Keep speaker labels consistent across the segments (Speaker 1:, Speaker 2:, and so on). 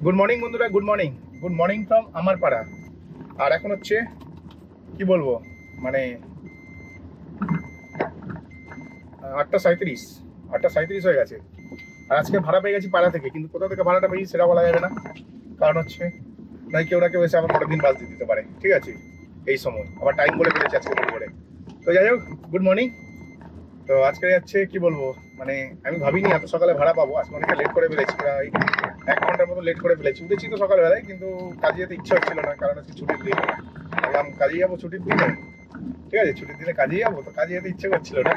Speaker 1: Good morning বন্ধুরা, good morning from আমার পাড়া। আর এখন হচ্ছে কি বলবো, মানে 8:37, 8:37 হয়ে গেছে। আর আজকে ভাড়া পেয়ে গেছি পাড়া থেকে, কিন্তু কোথা থেকে ভাড়াটা পেয়েছি সেটা বলা যাবে না। কারণ হচ্ছে নাই কেউ না কেউ এসে আমার পরের দিন বাস দিয়ে দিতে পারে, ঠিক আছে? এই সময় আবার টাইম বলে ফেলেছি আজকে ভুল করে। তো যাই হোক, গুড মর্নিং। তো আজকে যাচ্ছে কি বলবো, মানে আমি ভাবিনি এত সকালে ভাড়া পাবো। আজকে অনেকটা লেট করে ফেলেছি, প্রায় 1 ঘন্টার মতো লেট করে ফেলেছি। উঠেছি তো সকালবেলায়, কিন্তু কাজে যেতে ইচ্ছা হচ্ছিল না, কারণ আজকে ছুটির দিন। ভাবলাম কাজে যাবো ছুটির দিনে, ঠিক আছে, ছুটির দিনে কাজে যাবো, তো কাজে যেতে ইচ্ছে করছিল না।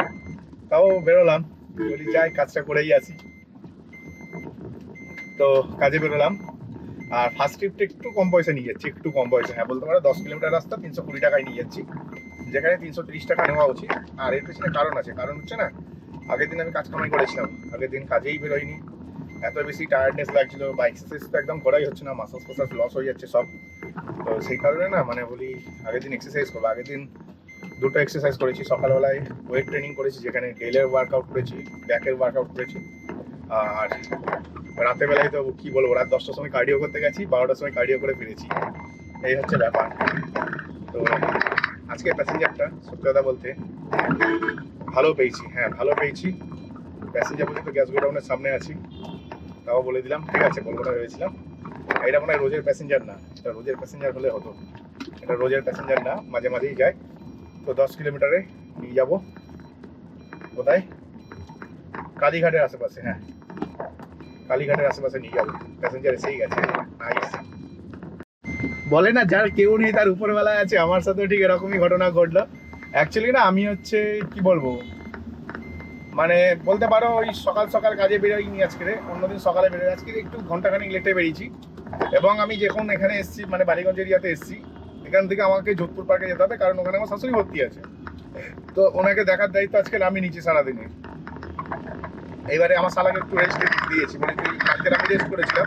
Speaker 1: তাও বেরোলাম, বলি যাই কাজটা করেই আসি। তো কাজে বেরোলাম। আর ফার্স্ট ট্রিপটা একটু কম পয়সা নিয়ে যাচ্ছি, একটু কম পয়সা, হ্যাঁ বলতে পারো 10 কিলোমিটার রাস্তা 320 টাকায় নিয়ে যাচ্ছি, যেখানে 330 টাকা নেওয়া উচিত। আর এর পিছনে কারণ আছে, কারণ হচ্ছে না, আগের দিন আমি কাজ কামাই করেছিলাম, আগের দিন কাজেই বেরোয়নি, এত বেশি টায়ার্ডনেস লাগছিল, বা এক্সারসাইজ তো একদম করাই হচ্ছে না, মাসাজ ফাসাজ লস হয়ে যাচ্ছে সব। তো সেই কারণে না, মানে বলি আগের দিন এক্সারসাইজ করবো। আগের দিন দুটো এক্সারসাইজ করেছি, সকালবেলায় ওয়েট ট্রেনিং করেছি, যেখানে ডেলের ওয়ার্কআউট করেছি, ব্যাকের ওয়ার্কআউট করেছি। আর রাতের বেলায় তো কি বলবো, রাত 10টার সময় কার্ডিও করতে গেছি, 12টার সময় কার্ডিও করে ফিরেছি। এই হচ্ছে ব্যাপার। তো আজকে প্যাসেঞ্জারটা সত্যি কথা বলতে ভালো পেয়েছি, হ্যাঁ ভালো পেয়েছি। প্যাসেঞ্জার বলতে তো গ্যাস গোডাউনের সামনে আছি, তাও বলে দিলাম, ঠিক আছে, বলবো না ভেবেছিলাম। এটা মনে হয় রোজের প্যাসেঞ্জার না, এটা রোজের প্যাসেঞ্জার হলে হতো, এটা রোজের প্যাসেঞ্জার না, মাঝে মাঝেই যায়। তো 10 কিলোমিটারে নিয়ে যাবো কোথায়, কালীঘাটের আশেপাশে, হ্যাঁ কালীঘাটের আশেপাশে নিয়ে যাবো। প্যাসেঞ্জার এসেই গেছে, নাইস। বলে না যার কেউ নেই তার উপরবেলায় আছে, আমার সাথেও ঠিক এরকমই ঘটনা ঘটলো। অ্যাকচুয়ালি না, আমি হচ্ছে কি বলবো, মানে বলতে পারো ওই সকাল সকাল কাজে বেরোয়নি আজকে, অন্যদিন সকালে বেরোয়, আজকে একটু ঘন্টাখানিক লেটে বেরিয়েছি। এবং আমি যখন এখানে এসেছি, মানে বালিগঞ্জ এরিয়াতে এসেছি, এখান থেকে আমাকে যোধপুর পার্কে যেতে হবে, কারণ ওখানে আমার শাশুড়ি ভর্তি আছে। তো ওনাকে দেখার দায়িত্ব আজকে আমি নিচ্ছি সারাদিনে। এইবারে আমার শালাকে একটু রেস্ট দিয়েছি, মানে কালকে আমি রেস্ট করেছিলাম,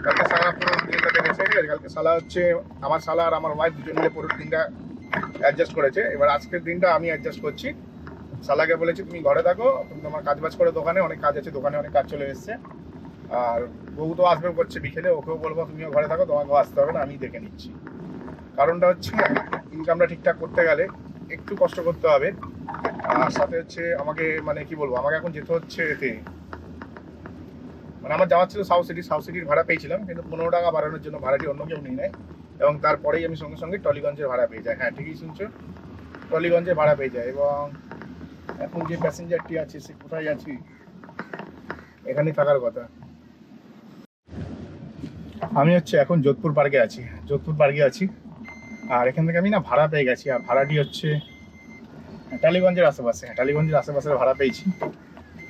Speaker 1: কালকে শালা পুরো দিনটা দেখেছে, ঠিক আছে। কালকে শালা হচ্ছে আমার শালা আর আমার ওয়াইফ দুজন মিলে পুরো দিনটা অ্যাডজাস্ট করেছে। এবার আজকের দিনটা আমি অ্যাডজাস্ট করছি। শালাকে বলেছি তুমি ঘরে থাকো, তুমি তোমার কাজ বাজ করে, দোকানে অনেক কাজ আছে, দোকানে অনেক কাজ চলে এসছে। আর বউ তো আসবে করছে বিকেলে, ওকেও বলবো তুমিও ঘরে থাকো, তোমাকেও আসতে হবে না, আমি দেখে নিচ্ছি। কারণটা হচ্ছে ইনকামটা ঠিকঠাক করতে গেলে একটু কষ্ট করতে হবে। আর সাথে হচ্ছে আমাকে, মানে কি বলবো, আমাকে এখন যেতে হচ্ছে এতে, মানে আমার যাওয়ার ছিল সাউথ সিটি, সাউথ সিটির ভাড়া পেয়েছিলাম, কিন্তু 15 টাকা বাড়ানোর জন্য ভাড়াটি অন্য কেউ নিয়ে নেয়, এবং তারপরেই আমি সঙ্গে সঙ্গে টলিগঞ্জের ভাড়া পেয়ে যাই। হ্যাঁ ঠিকই শুনছো, টলিগঞ্জের ভাড়া পেয়ে যায়। এবং এখন যে প্যাসেঞ্জারটি আছে সে কোথায় আছি, এখানে থাকার কথা। আমি হচ্ছে এখন যোধপুর পার্কে আছি, যোধপুর পার্কে আছি। আর এখান থেকে আমি না ভাড়া পেয়ে গেছি, আর ভাড়াটি হচ্ছে টালিগঞ্জের আশেপাশে, টালিগঞ্জের আশেপাশে ভাড়া পেয়েছি।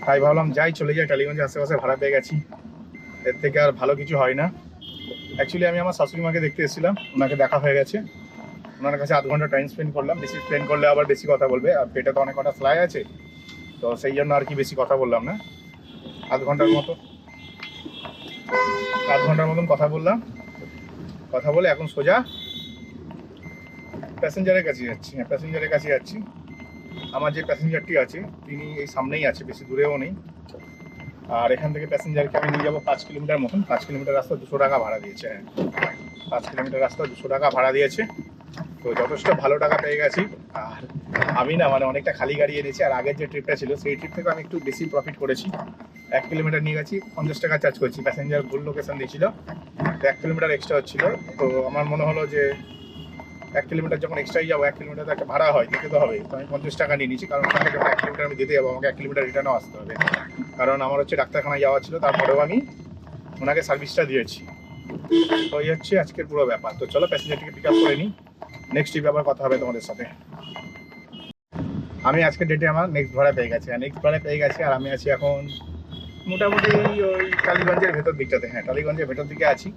Speaker 1: তাই ভাবলাম যাই, চলে যাই, টালিগঞ্জের আশেপাশে ভাড়া পেয়ে গেছি, এর থেকে আর ভালো কিছু হয় না। অ্যাকচুয়ালি আমি আমার শাশুড়ি মাকে দেখতে এসেছিলাম, ওনাকে দেখা হয়ে গেছে, ওনার কাছে আধ ঘন্টা টাইম স্পেন্ড করলাম। বেশি স্পেন্ড করলে আবার বেশি কথা বলবে, আর পেটে তো অনেক কটা সেলাই আছে, তো সেই জন্য আর কি বেশি কথা বললাম না। আধ ঘন্টার মতন কথা বললাম, কথা বলে এখন সোজা প্যাসেঞ্জারের কাছে যাচ্ছি। হ্যাঁ প্যাসেঞ্জারের কাছে যাচ্ছি। আমার যে প্যাসেঞ্জারটি আছে তিনি এই সামনেই আছে, বেশি দূরেও নেই। আর এখান থেকে প্যাসেঞ্জারকে আমি নিয়ে যাবো 5 কিলোমিটার মতন। 5 কিলোমিটার রাস্তা 200 টাকা ভাড়া দিয়েছে, হ্যাঁ 5 কিলোমিটার রাস্তা 200 টাকা ভাড়া দিয়েছে। তো যথেষ্ট ভালো টাকা পেয়ে গেছি। আর আমি না, মানে অনেকটা খালি গাড়ি এনেছি, আর আগের যে ট্রিপটা ছিল সেই ট্রিপ থেকে আমি একটু বেশি প্রফিট করেছি। 1 কিলোমিটার নিয়ে গেছি, 50 টাকা চার্জ করছি। প্যাসেঞ্জার ভুল লোকেশন দিয়েছিল, তো 1 কিলোমিটার এক্সট্রা হচ্ছিল। তো আমার মনে হলো যে 1 কিলোমিটার যখন এক্সট্রাই যাবো, 1 কিলোমিটার তো একটা ভাড়া হয়, দিতে তো হবে, তো আমি 50 টাকা নিয়ে নিচ্ছি। কারণ আমাকে যখন 1 কিলোমিটার আমি যেতে যাবো, আমাকে 1 কিলোমিটার রিটার্নও আসতে হবে, কারণ আমার হচ্ছে ডাক্তারখানায় যাওয়া ছিল, তারপরেও আমি ওনাকে সার্ভিসটা দিয়েছি। তো এই হচ্ছে আজকের পুরো ব্যাপার। তো চলো প্যাসেঞ্জারটিকে পিক আপ করে নিই, নেক্সট ট্রিপে আবার কথা হবে তোমাদের সাথে। আমি আজকের ডেটে আমার নেক্সট ভাড়া পেয়ে গেছি, আর আমি আছি এখন মোটামুটি ওই টালিগঞ্জের ভেতর দিকটাতে, হ্যাঁ টালিগঞ্জের ভেতর দিকে আছি।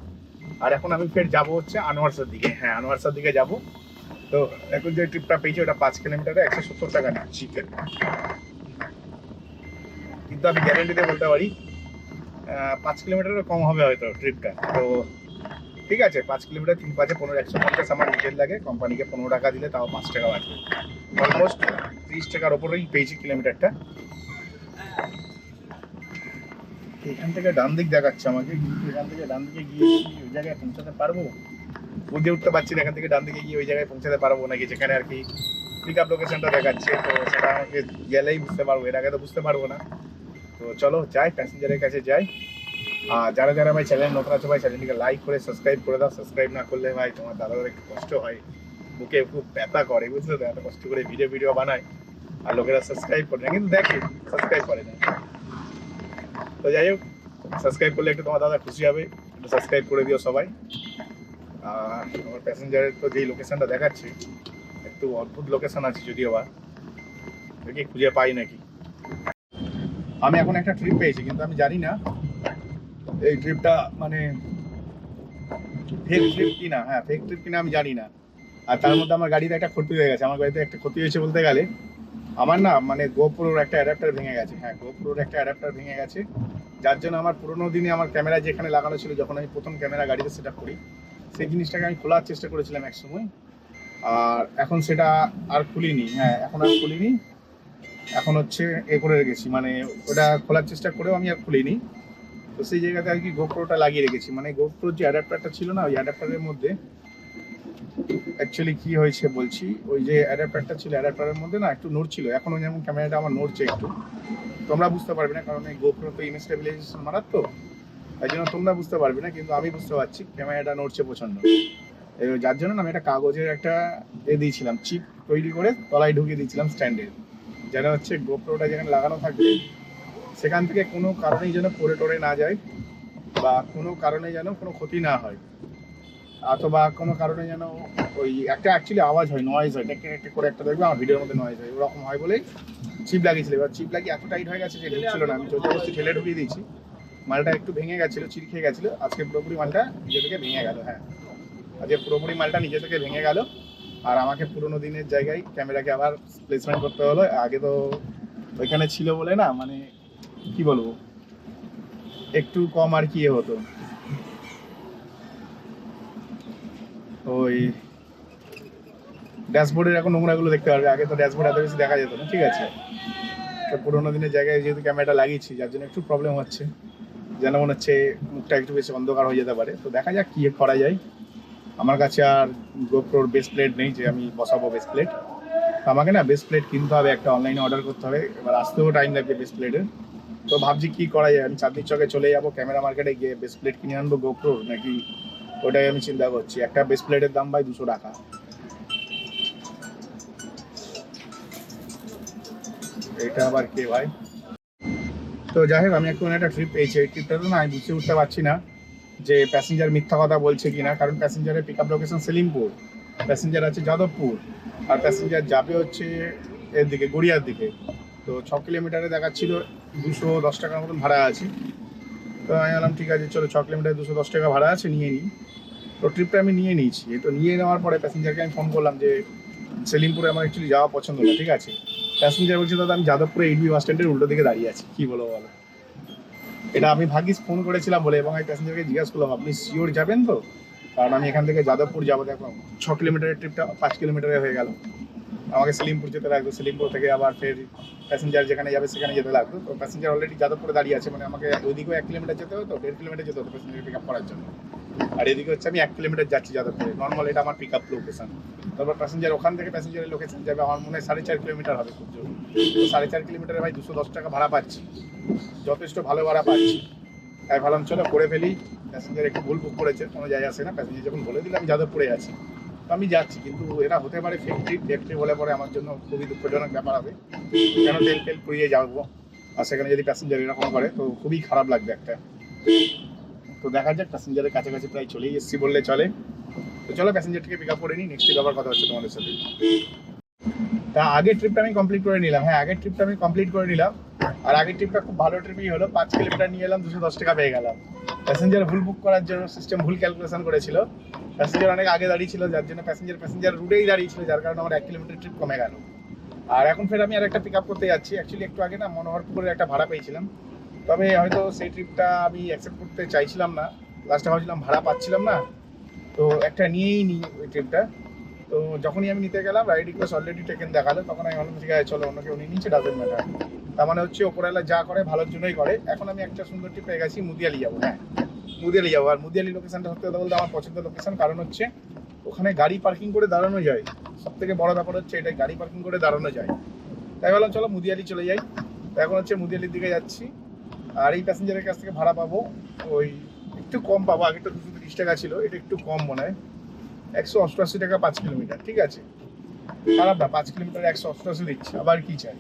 Speaker 1: আর এখন আমি ফের যাবো হচ্ছে আনোয়ারসার দিকে, হ্যাঁ আনোয়ারসার দিকে যাবো। তো এখন যে ট্রিপটা পেয়েছি ওটা 5 কিলোমিটারে 170 টাকা নিচ্ছি, কিন্তু আমি গ্যারেন্টি দিয়ে বলতে পারি 5 কিলোমিটারও কম হবে হয়তো ট্রিপটা। তো ঠিক আছে, 5 কিলোমিটার 3 5 15 150 আমার নিজের লাগে, কোম্পানিকে 15 টাকা দিলে তাও 5 টাকা বাঁচবে, অলমোস্ট 30 টাকার ওপরেই পেয়েছি কিলোমিটারটা। এখান থেকে ডান দিক দেখাচ্ছে আমাকে, কিন্তু এখান থেকে ডান দিকে গিয়ে কি ওই জায়গায় পৌঁছাতে পারবো? বুঝে উঠতে পারছি না এখান থেকে ডান দিকে গিয়ে ওই জায়গায় পৌঁছাতে পারবো নাকি, যেখানে আর কি পিক আপ লোকেশনটা দেখাচ্ছে। তো সেটা আমাকে গেলেই বুঝতে পারবো, এর আগে তো বুঝতে পারবো না। তো চলো যাই, প্যাসেঞ্জারের কাছে যাই। আর যারা যারা ভাই চ্যানেল নতুন আছে ভাই চ্যানেলটিকে লাইক করে সাবস্ক্রাইব করে দাও। সাবস্ক্রাইব না করলে ভাই তোমার দাদাদের একটু কষ্ট হয়, বুকে খুব ব্যথা করে, বুঝলে তো? এত কষ্ট করে ভিডিও বানায় আর লোকেরা সাবস্ক্রাইব করে না, কিন্তু দেখে সাবস্ক্রাইব করে না। তো যাই হোক, সাবস্ক্রাইব করলে একটু তোমার দাদা খুশি হবে, একটু সাবস্ক্রাইব করে দিও সবাই। আর আমার প্যাসেঞ্জারের তো যেই লোকেশনটা দেখাচ্ছে একটু অদ্ভুত লোকেশন আছে, যদিও বা দেখি খুঁজে পাই নাকি। আমি এখন একটা ট্রিপ পেয়েছি, কিন্তু আমি জানি না এই ট্রিপটা মানে ফেক ট্রিপ কিনা। হ্যাঁ, ফেক ট্রিপ কিনা আমি জানি না। আর তার মধ্যে আমার গাড়িতে একটা ক্ষতি হয়ে গেছে। আমার গাড়িতে একটা ক্ষতি হয়েছে বলতে গেলে, আমার না মানে গোপ্রোর একটা অ্যাডাপ্টার ভেঙে গেছে। হ্যাঁ, গোপ্রোর একটা অ্যাডাপ্টার ভেঙে গেছে, যার জন্য আমার পুরোনো দিনে আমার ক্যামেরা যেখানে লাগানো ছিল, যখন আমি প্রথম ক্যামেরা গাড়িতে সেট আপ করি, সেই জিনিসটাকে আমি খোলার চেষ্টা করেছিলাম এক সময়। আর এখন সেটা আর খুলিনি। হ্যাঁ, এখন আর খুলিনি। এখন হচ্ছে এ করে রেখেছি, মানে ওটা খোলার চেষ্টা করেও আমি আর খুলিনি। তো সেই জায়গাতে আর কি গোপ্রোটা লাগিয়ে রেখেছি। মানে গোপ্রোর যে অ্যাডাপ্টারটা ছিল না, ওই অ্যাডাপ্টারের মধ্যে অ্যাকচুয়ালি কি হয়েছে বলছি। ওই যে অ্যাডাপ্টারটা ছিল, অ্যাডাপ্টারের মধ্যে না একটু নড়ছিল। এখনও যেমন ক্যামেরাটা আমার নড়ছে একটু, তোমরা বুঝতে পারবে না, কারণ এই গোপ্রো তো ইমেজ স্টেবিলাইজেশন মারার, তো তাই জন্য তোমরা বুঝতে পারবে না, কিন্তু আমি বুঝতে পারছি ক্যামেরাটা নড়ছে প্রচণ্ড। যার জন্য আমি একটা কাগজের একটা দিয়েছিলাম, চিপ তৈরি করে তলায় ঢুকিয়ে দিয়েছিলাম স্ট্যান্ডের, যেন হচ্ছে গোপ্রোটা যেখানে লাগানো থাকবে সেখান থেকে কোনো কারণেই যেন পড়ে টরে না যায়, বা কোনো কারণে যেন কোনো ক্ষতি না হয়, অথবা কোনো কারণে যেন ওই একটা অ্যাকচুয়ালি আওয়াজ হয়, নয়েজ হয়, একটা করে একটা দেখবে আমার ভিডিওর মধ্যে নয়েজ হয়, ওরকম হয় বলেই চিপ লাগিয়েছিল। এবার চিপ লাগিয়ে এত টাইট হয়ে গেছে যে ঢুকছিল না। আমি জোরজবস্তি ঠেলে ঢুকিয়ে দিয়েছি, মালটা একটু ভেঙে গেছিলো, চির খেয়ে গেছিলো। আজকে পুরোপুরি মালটা নিজে থেকে ভেঙে গেল। হ্যাঁ, আজকে পুরোপুরি মালটা নিজে থেকে ভেঙে গেল। আর আমাকে পুরোনো দিনের জায়গায় ক্যামেরাকে আবার প্লেসমেন্ট করতে হলো। আগে তো ওইখানে ছিল বলে না, মানে কি বলবো, একটু কম আর কি হতো। ওই ড্যাশবোর্ডের এখন নোংরাগুলো দেখতে পারবে, আগে তো ড্যাশবোর্ড এত বেশি দেখা যেত না। ঠিক আছে, তো পুরোনো দিনের জায়গায় যেহেতু ক্যামেরাটা লাগিয়েছি, যার জন্য একটু প্রবলেম হচ্ছে, যেন মনে হচ্ছে মুখটা একটু বেশি অন্ধকার হয়ে যেতে পারে। তো দেখা যাক কি করা যায়। আমার কাছে আর গোপ্রোর বেস প্লেট নেই যে আমি বসাবো বেস প্লেট। আমাকে না বেস প্লেট কিনতে হবে, একটা অনলাইনে অর্ডার করতে হবে, এবার আসতেও টাইম লাগবে বেস প্লেটের। তো ভাবছি কি করা যায়, আমি চাঁদনির চকে চলে যাবো ক্যামেরা মার্কেটে গিয়ে বেস প্লেট কিনে আনবো গোপ্রোর, নাকি ওটাই আমি চিন্তা করছি। একটা বেস প্লেটের দাম ভাই 200 টাকা। এটা আবার কে ভাই? তো যাই হোক, আমি এখন একটা ট্রিপ পেয়েছি। এই ট্রিপটা তো না আমি বুঝতে উঠতে পারছি না যে প্যাসেঞ্জার মিথ্যা কথা বলছে কিনা, কারণ প্যাসেঞ্জারের pick up location Selimpur, passenger আছে যাদবপুর, আর প্যাসেঞ্জার যাবে হচ্ছে এর দিকে, গড়িয়ার দিকে। তো 6 কিলোমিটারে দেখাচ্ছিল 210 টাকার মতন ভাড়া আছে। তো আমি বললাম ঠিক আছে চলো, 6 কিলোমিটারে 210 টাকা ভাড়া আছে, নিয়ে নিই। তো ট্রিপটা আমি নিয়ে নিয়েছি। তো নিয়ে নেওয়ার পরে প্যাসেঞ্জারকে আমি ফোন করলাম যে সেলিমপুরে আমার অ্যাকচুয়ালি যাওয়া পছন্দ না। ঠিক আছে, প্যাসেঞ্জার বলছে দাদা আমি যাদবপুরে 8B বাস স্ট্যান্ডের উল্টো দিকে দাঁড়িয়ে আছি। কী বলো বলো? এটা আমি ভাগ্যিস ফোন করেছিলাম বলে, এবং আমি প্যাসেঞ্জারকে জিজ্ঞাসা করলাম আপনি শিওর যাবেন তো, কারণ আমি এখান থেকে যাদবপুর যাবো। দেখো 6 কিলোমিটারের ট্রিপটা 5 কিলোমিটারে হয়ে গেল, আমাকে সেলিমপুর যেতে লাগতো, সেলিমপুর থেকে আবার ফের প্যাসেঞ্জার যেখানে যাবে সেখানে যেতে লাগতো। তো প্যাসেঞ্জার অলরেডি যাদবপুরে দাঁড়িয়ে আছে, মানে আমাকে ওইদিকেও 1 কিলোমিটার যেতে হতো, 1.5 কিলোমিটার যেতে হতো প্যাসেঞ্জার পিক আপ করার জন্য। আর এদিকে হচ্ছে আমি 1 কিলোমিটার যাচ্ছি যাদবপুরে, নর্মাল এটা আমার পিক আপ লোকেশন। তারপর প্যাসেঞ্জার ওখান থেকে প্যাসেঞ্জারের লোকেশন যাবে আমার মনে হয় 4.5 কিলোমিটার হবে খুব জোর। তো 4.5 কিলোমিটারে ভাই 210 টাকা ভাড়া পাচ্ছি, যথেষ্ট ভালো ভাড়া পাচ্ছি। তাই ভাবলাম চলো করে ফেলি। প্যাসেঞ্জার একটু ভুল বুক করেছে, কোনো যায় আসে না, প্যাসেঞ্জার যখন বলে দিলাম যাদবপুরে আছি, তো আমি যাচ্ছি। কিন্তু এরা হতে পারে ফেক ট্রিপ, ফেক ট্রিপ হলে পরে আমার জন্য খুবই দুঃখজনক ব্যাপার হবে, কেন তেল তেল পুড়িয়ে যাবো, আর সেখানে যদি প্যাসেঞ্জার এরকম করে তো খুবই খারাপ লাগবে একটা। তো দেখা যাক, প্যাসেঞ্জারের কাছাকাছি প্রায় চলেই এসেছি বললে চলে। তো চলো প্যাসেঞ্জারটিকে পিক আপ করে নিই, নেক্সট ট্রিপ আবার কথা হচ্ছে তোমাদের সাথে। তা আগের ট্রিপটা আমি কমপ্লিট করে নিলাম। হ্যাঁ, আগের ট্রিপটা আমি কমপ্লিট করে নিলাম। আর আগের ট্রিপটা খুব ভালো ট্রিপই হলো, 5 কিলোমিটার নিয়ে এলাম, 210 টাকা পেয়ে গেলাম। প্যাসেঞ্জার ভুল বুক করার জন্য সিস্টেম ভুল ক্যালকুলেশন করেছিল, প্যাসেঞ্জার অনেক আগে দাঁড়িয়ে ছিল, যার জন্য প্যাসেঞ্জার রুটেই দাঁড়িয়ে ছিল, যার কারণে আমার 1 কিলোমিটার ট্রিপ কমে গেল। আর এখন ফের আমি আর একটা পিক আপ করতে যাচ্ছি। অ্যাকচুয়ালি একটু আগে না মনোহরপুরের একটা ভাড়া পেয়েছিলাম, তবে হয়তো সেই ট্রিপটা আমি অ্যাকসেপ্ট করতে চাইছিলাম না, লাস্টে ভাবছিলাম ভাড়া পাচ্ছিলাম না, তো একটা নিয়েই নিই ওই ট্রিপটা। তো যখনই আমি নিতে গেলাম রাইড রিকোয়েস্ট অলরেডি টেকেন দেখালো, তখন আমি ভাবলাম ঠিক আছে চলো অন্য কেউ নিয়ে নিচ্ছে, ডাজেন্ট ম্যাটার। তার মানে হচ্ছে ওপরওয়ালা যা করে ভালোর জন্যই করে। এখন আমি একটা সুন্দর ট্রিপ পেয়ে গেছি, মুদিয়ালি যাবো। হ্যাঁ মুদিয়ালি যাবো। আর মুদিয়ালি লোকেশনটা সত্যি কথা বলতে আমার পছন্দের লোকেশন, কারণ হচ্ছে ওখানে গাড়ি পার্কিং করে দাঁড়ানো যায়। সব থেকে বড় ব্যাপার হচ্ছে এটাই, গাড়ি পার্কিং করে দাঁড়ানো যায়। তাই বললাম চলো মুদিয়ালি চলে যাই। তো এখন হচ্ছে মুদিয়ালির দিকে যাচ্ছি। আর এই প্যাসেঞ্জারের কাছ থেকে ভাড়া পাবো ওই একটু কম পাবো, আগে তো 230 টাকা ছিল, এটা একটু কম মনে হয়, 188 টাকা 5 কিলোমিটার। ঠিক আছে, খারাপ না, 5 কিলোমিটার 188 দিচ্ছে, আবার কি চাই।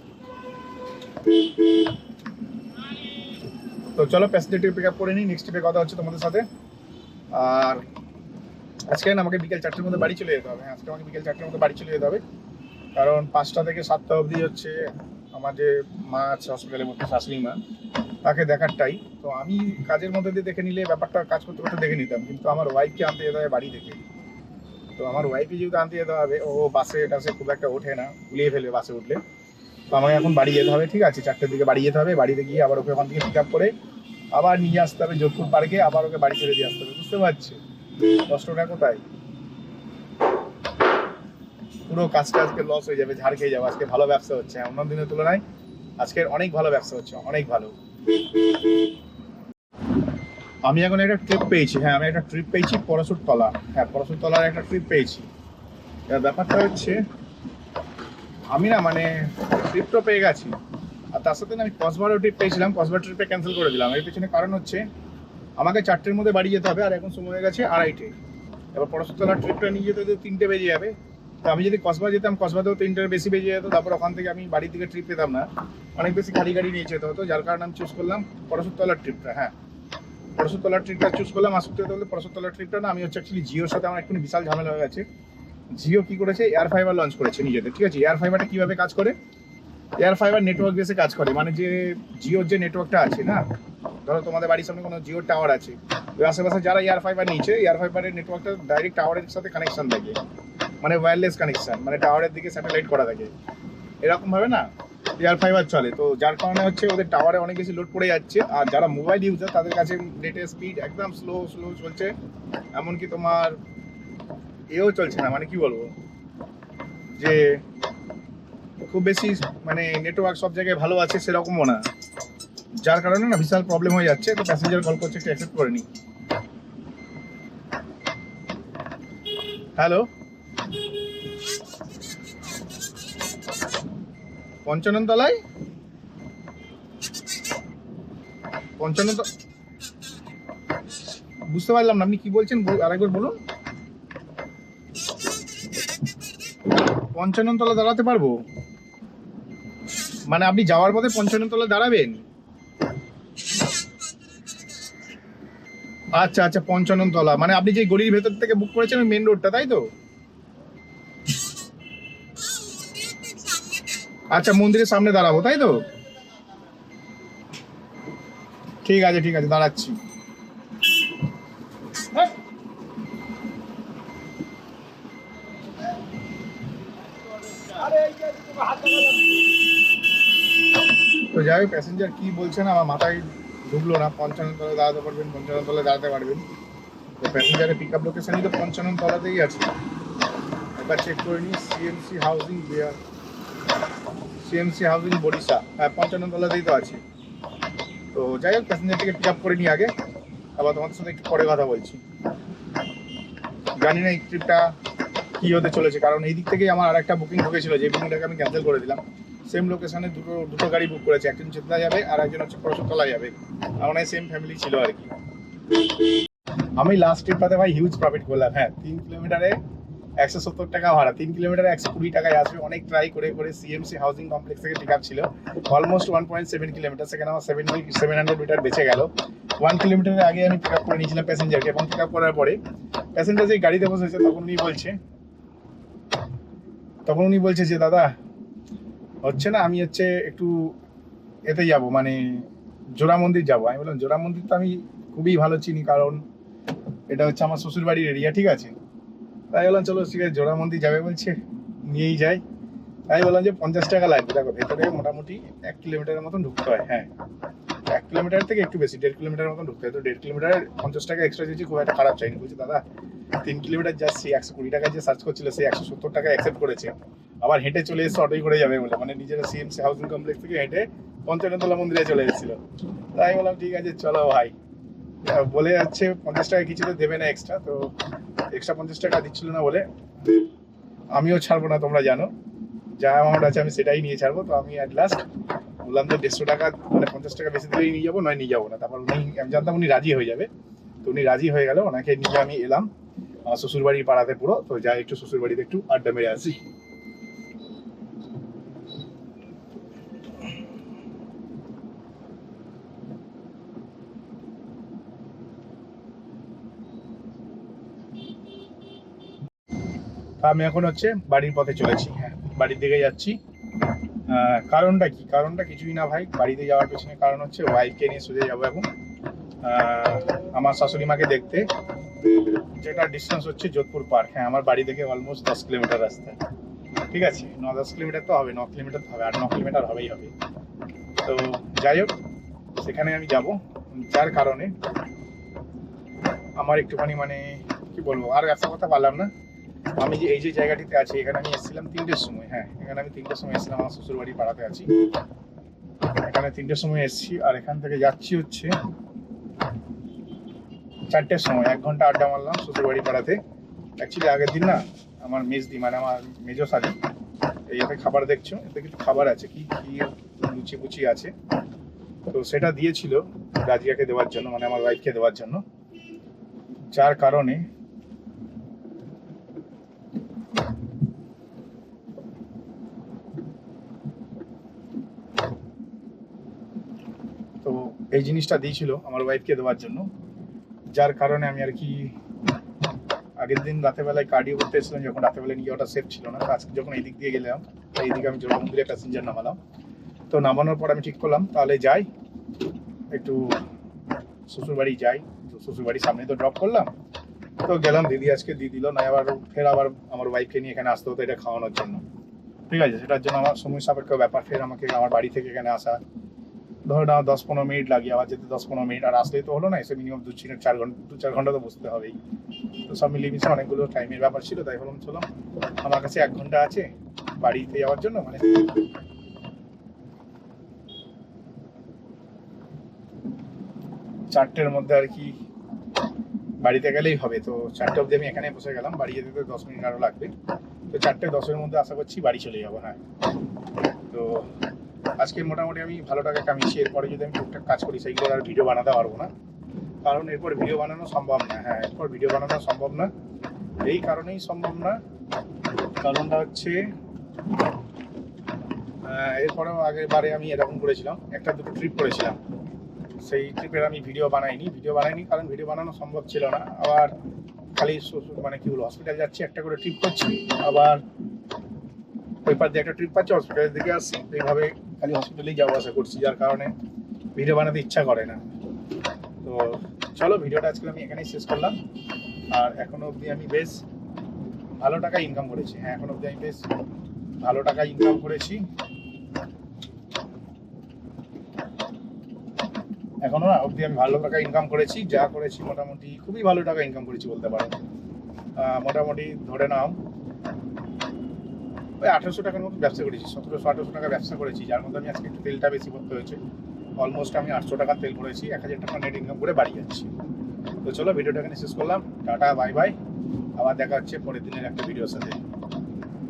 Speaker 1: তো চলো প্যাসেঞ্জারটি পিক আপ করে নিই, নেক্সট ট্রিপে কথা হচ্ছে তোমাদের সাথে। আর আজকে না আমাকে বিকেল 4টের মধ্যে বাড়ি চলে যেতে হবে। আজকে আমাকে বিকেল 4টের মধ্যে বাড়ি চলে যেতে হবে, কারণ 5টা থেকে 7টা অবধি হচ্ছে আমার যে মা আছে হসপিটালের মধ্যে, শাশুড়ি মা, তাকে দেখারটাই। তো আমি কাজের মধ্যে দিয়ে দেখে নিলে ব্যাপারটা কাজ করতে করতে দেখে নিতাম, কিন্তু আমার ওয়াইফকে আনতে যেতে হবে বাড়ি থেকে। তো আমার ওয়াইফকে যেহেতু আনতে যেতে হবে, ও বাসে টাসে খুব একটা ওঠে না, গুলিয়ে ফেলবে বাসে উঠলে। তো আমাকে এখন বাড়ি যেতে হবে। ঠিক আছে, 4টের দিকে বাড়ি যেতে হবে। বাড়িতে গিয়ে আবার ওকে ওখান থেকে পিক আপ করে আবার নিয়ে আসতে হবে যোধপুর পার্কে, আবার ওকে বাড়ি ছেড়ে দিয়ে আসতে হবে। বুঝতে পারছি কষ্টটা কোথায়? পুরো কাজটা আজকে লস হয়ে যাবে, ঝাড় খেয়ে যাবে। আজকে ভালো ব্যবসা হচ্ছে, অন্য দিনের তুলনায় আজকের অনেক ভালো ব্যবসা হচ্ছে, অনেক ভালো। আমি এখন একটা ট্রিপ পেয়েছি। হ্যাঁ আমি একটা ট্রিপ পেয়েছি পরশুরতলা। হ্যাঁ পরশুরতলার একটা ট্রিপ পেয়েছি। এবার ব্যাপারটা হচ্ছে আমি না মানে ট্রিপ তো পেয়ে গেছি, আর তার সাথে আমি কসবারও ট্রিপ পেয়েছিলাম, কসবার ট্রিপে ক্যান্সেল করে দিলাম। এর পিছনে কারণ হচ্ছে আমাকে 4টের মধ্যে বাড়ি যেতে হবে, আর এখন সময় হয়ে গেছে 2:30। এবার পরশুরতলার ট্রিপটা নিয়ে যেতে 3টে বেজে যাবে। তো আমি যদি কসবা যেতাম, কসবাতেও 3টের বেশি বেজে যেত, তারপর ওখান থেকে আমি বাড়ির দিকে ট্রিপ পেতাম না, অনেক বেশি গাড়ি নিয়ে যেতে হতো। যার কারণে আমি চুজ করলাম পরশুরতলার ট্রিপটা। হ্যাঁ পরশুরতলার ট্রিপটা চুজ করলাম। আর সত্যি কথা বলতে পরশুরতলার ট্রিপটা না, আমি হচ্ছে অ্যাকচুয়ালি জিওর সাথে আমার একটু বিশাল ঝামেলা হয়ে গেছে। জিও কি করেছে, এয়ার ফাইবার লঞ্চ করেছে নিজেদের। ঠিক আছে, এয়ার ফাইবারটা কীভাবে কাজ করে, এয়ার ফাইবার নেটওয়ার্ক বেসে কাজ করে। মানে যে জিওর যে নেটওয়ার্কটা আছে না, ধরো তোমাদের বাড়ির সামনে কোনো জিওর টাওয়ার আছে, ওই আশেপাশে যারা এয়ার ফাইবার নিচ্ছে, এয়ার ফাইবারের নেটওয়ার্কটা ডাইরেক্ট টাওয়ারের সাথে কানেকশন থাকে, মানে ওয়্যারলেস কানেকশন, মানে টাওয়ারের দিকে স্যাটেলাইট করা থাকে। এরকমভাবে না এয়ার ফাইবার চলে। তো যার কারণে হচ্ছে ওদের টাওয়ারে অনেক বেশি লোড পড়ে যাচ্ছে, আর যারা মোবাইল ইউজার তাদের কাছে নেটের স্পিড একদম স্লো চলছে। এমনকি তোমার এও চলছে না, মানে কি বলবো, যে খুব বেশি মানে নেটওয়ার্ক সব জায়গায় ভালো আছে সেরকমও না। যার কারণে না বিশাল প্রবলেম হয়ে যাচ্ছে। তো প্যাসেঞ্জার কল করছে, একটু অ্যাকসেপ্ট করে নি। হ্যালো, পঞ্চাননতলায় বুঝতে পারলাম না আপনি কি বলছেন, আরেকবার বলুন। 55তলা দাঁড়াতে পারবো মানে আপনি যাওয়ার পথে 55তলা দাঁড়াবেন? আচ্ছা আচ্ছা, 55তলা মানে আপনি যে গলির ভেতর থেকে বুক করেছেন মেন রোডটা, তাই তো? আচ্ছা মন্দিরের সামনে দাঁড়াবো, তাই তো? ঠিক আছে ঠিক আছে, দাঁড়াচ্ছি। তো যাই হোক, প্যাসেঞ্জার কি বলছেন আমার মাথায় ঢুকলো না। 55তলায় দাঁড়াতে পারবেন, 55তলায় দাঁড়াতে পারবেন। তো প্যাসেঞ্জারের পিক আপ লোকেশনই তো 55তলাতেই আছে। একবার চেক করে নিই, CMC housing Bihar, CMC housing Barisha. হ্যাঁ 55তলাতেই তো আছে। তো যাই হোক, প্যাসেঞ্জারটিকে পিক আপ করে নিই আগে, আবার তোমাদের সাথে একটু পরে কথা বলছি। জানি না এই ট্রিপটা কী হতে চলেছে, কারণ এই দিক থেকেই আমার আরেকটা বুকিং ঢুকেছিল, যে বুকিংটাকে আমি ক্যান্সেল করে দিলাম। সেম লোকেশনে দুটো গাড়ি বুক করেছে, একজন চেতলা যাবে আর একজন হচ্ছে পরশুরতলা যাবে। আমার সেম ফ্যামিলি ছিল আর কি। আমি লাস্ট ট্রিপটাতে ভাই হিউজ প্রফিট করলাম। হ্যাঁ 3 কিলোমিটারে 170 টাকা ভাড়া, 3 কিলোমিটারে 120 টাকায় আসবে। অনেক ট্রাই করে করে সিএমসি হাউজিং কমপ্লেক্স থেকে পিক আপ ছিল অলমোস্ট 1.7 কিলোমিটার, সেখানে আমার 700 মিটার বেঁচে গেল। 1 কিলোমিটারের আগে আমি পিক আপ করে নিয়েছিলাম প্যাসেঞ্জারকে, এবং পিক আপ করার পরে প্যাসেঞ্জার যে গাড়িতে বসেছে তখন উনি বলছে যে দাদা হচ্ছে না, আমি হচ্ছে একটু এতে যাব, মানে জোড়া মন্দির যাবো। আমি বললাম জোড়া মন্দির তো আমি খুবই ভালো চিনি, কারণ এটা হচ্ছে আমার শ্বশুর বাড়ির এরিয়া। ঠিক আছে, তাই বললাম চলো ঠিক আছে জোড়া মন্দির যাবে বলছে, নিয়েই যাই। তাই বললাম যে 50 টাকা লাগবে। দেখো ভেতরে মোটামুটি 1 কিলোমিটারের মতন ঢুকতে হয়। হ্যাঁ 1 কিলোমিটার থেকে একটু বেশি, 1.5 কিলোমিটার মতন ঢুকতে হয়। তো 1.5 কিলোমিটার 50 টাকা এক্সট্রা দিয়েছি, খুব একটা খারাপ চাইনি। বলছি দাদা 3 কিলোমিটার যাচ্ছি, 120 টাকা যে সার্চ করছিল সে 170 টাকা অ্যাকসেপ্ট করেছে, আবার হেঁটে চলে এসছে অটোই করে যাবে বলে, মানে নিজের সিএমসি হাউজিং কমপ্লেক্স থেকে হেঁটে পঞ্চনতলা মন্দিরে চলে এসেছিল। তাই বললাম ঠিক আছে চলো ভাই, বলে যাচ্ছে 50 টাকা কিছুতে দেবে না এক্সট্রা, তো এক্সট্রা 50 টাকা দিচ্ছিল না বলে আমিও ছাড়বো না, তোমরা জানো যা অ্যামাউন্ট আছে আমি সেটাই নিয়ে ছাড়বো। তো আমি অ্যাট লাস্ট বললাম যে 150 টাকা মানে 50 টাকা বেশি দিলেই নিয়ে যাবো, নয় নিয়ে যাবো না। তারপর উনি, আমি জানতাম উনি রাজি হয়ে যাবে, তো উনি রাজি হয়ে গেল, ওনাকে নিয়ে আমি এলাম আমার শ্বশুরবাড়ির পাড়াতে পুরো। তো যাই একটু শ্বশুরবাড়িতে একটু আড্ডা মেরে আসি। আমি এখন হচ্ছে বাড়ির পথে চলেছি, হ্যাঁ বাড়ির দিকে যাচ্ছি। কারণটা কি? কারণটা কিছুই না ভাই, বাড়িতে যাওয়ার পেছনে কারণ হচ্ছে ওয়াইফকে নিয়ে সোজা যাবো এখন আমার শাশুড়ি মাকে দেখতে, যেটা ডিস্টেন্স হচ্ছে যোধপুর পার্ক। হ্যাঁ আমার বাড়ি থেকে অলমোস্ট 10 কিলোমিটার রাস্তা, ঠিক আছে 9-10 কিলোমিটার তো হবে, 9 কিলোমিটার তো হবে, 8-9 কিলোমিটার হবেই হবে। তো যাই হোক সেখানে আমি যাব, যার কারণে আমার একটুখানি মানে কি বলবো, আর ব্যবসা কথা পারলাম না। আমি যে এই যে জায়গাটিতে আছি এখানে আমি এসেছিলাম 3টের সময়, হ্যাঁ এখানে আমি 3টের সময় এসেছিলাম, আমার শ্বশুরবাড়ি পাড়াতে আছি, এখানে 3টের সময় এসেছি। আর এখান থেকে যাচ্ছি হচ্ছে 4টের সময়, 1 ঘন্টা আড্ডা মারলাম শ্বশুরবাড়ি পাড়াতে। অ্যাকচুয়ালি আগের দিন না আমার মেজদি মানে আমার মেজো শালি, এই এতে খাবার দেখছো, এতে কিছু খাবার আছে, কি কি লুচি ফুচি আছে, তো সেটা দিয়েছিল রাজিয়াকে দেওয়ার জন্য, মানে আমার ওয়াইফকে দেওয়ার জন্য, যার কারণে তো এই জিনিসটা দিয়েছিল আমার ওয়াইফকে দেওয়ার জন্য, যার কারণে আমি আর কি আগের দিন রাতেবেলায় কার্ডিও করতে এসেছিলাম, যখন রাতেবেলায় নিয়ে যাওয়াটা সেফ ছিল না, আজকে যখন এইদিক দিয়ে গেলাম এইদিকে আমি জোড়া মন্দিরে প্যাসেঞ্জার নামালাম। তো নামানোর পর আমি ঠিক করলাম তাহলে যাই একটু শ্বশুরবাড়ি যাই, তো শ্বশুরবাড়ির সামনে তো ড্রপ করলাম, তো গেলাম, দিদি আজকে দিয়ে দিল না, আবার ফের আবার আমার ওয়াইফকে নিয়ে এখানে আসতে হতো এটা খাওয়ানোর জন্য, ঠিক আছে সেটার জন্য আমার সময় সাপেক্ষ ব্যাপার, ফের আমাকে আমার বাড়ি থেকে এখানে আসা ধরো না 10-15 মিনিট লাগে, আবার যেতে 10-15 মিনিট, আর আসলেই তো হলো না, এসে মিনিমাম 2-4 ঘন্টা তো বসতে হবেই। তো সব মিলিয়ে মিশে অনেকগুলো টাইমের ব্যাপার ছিল, তাই ভাবলাম চলো আমার কাছে 1 ঘন্টা আছে বাড়িতে যাওয়ার জন্য, মানে 4টের মধ্যে আর কি বাড়িতে গেলেই হবে। তো 4টে অবধি আমি এখানে বসে গেলাম, বাড়ি যেতে তো 10 মিনিট আরও লাগবে, তো 4:10-এর মধ্যে আশা করছি বাড়ি চলে যাবো। হ্যাঁ তো আজকে মোটামুটি আমি ভালো টাকা কামিয়েছি, এরপরে যদি আমি টুকটাক কাজ করি সেইগুলো আর ভিডিও বানাতে পারবো না, কারণ এরপর ভিডিও বানানো সম্ভব না। হ্যাঁ এরপর ভিডিও বানানো সম্ভব না, এই কারণেই সম্ভব না, কারণটা হচ্ছে এরপরেও আগের বারে আমি এরকম করেছিলাম, 1-2টো ট্রিপ করেছিলাম, সেই ট্রিপের আমি ভিডিও বানাইনি কারণ ভিডিও বানানো সম্ভব ছিল না। আবার খালি মানে কি বলবো, হসপিটাল যাচ্ছি একটা করে ট্রিপ করছি, আবার ওই পার দিয়ে একটা ট্রিপ পাচ্ছি, হসপিটালের দিকে আসছি, এইভাবে খালি হসপিটালেই যাওয়া আসা করছি, যার কারণে ভিডিও বানাতে ইচ্ছা করে না। তো চলো ভিডিওটা আজকে আমি এখানেই শেষ করলাম। আর এখনো অবধি আমি বেশ ভালো টাকা ইনকাম করেছি, হ্যাঁ এখনো অবধি আমি বেশ ভালো টাকা ইনকাম করেছি, এখনো অবধি আমি ভালো টাকা ইনকাম করেছি, যা করেছি মোটামুটি খুবই ভালো টাকা ইনকাম করেছি বলতে পারো। মোটামুটি ধরে নাও ওই 1800 টাকার মতো ব্যবসা করেছি, 1700-1800 টাকা ব্যবসা করেছি, যার মধ্যে আমি আজকে একটু তেলটা বেশি করতে হয়েছে, অলমোস্ট আমি 800 টাকার তেল ভরেছি, 1000 টাকা নেট ইনকাম করে বাড়ি যাচ্ছি। তো চলো ভিডিওটা এখানে শেষ করলাম, টাটা বাই বাই, আবার দেখা হচ্ছে পরের দিনের একটা ভিডিওর সাথে।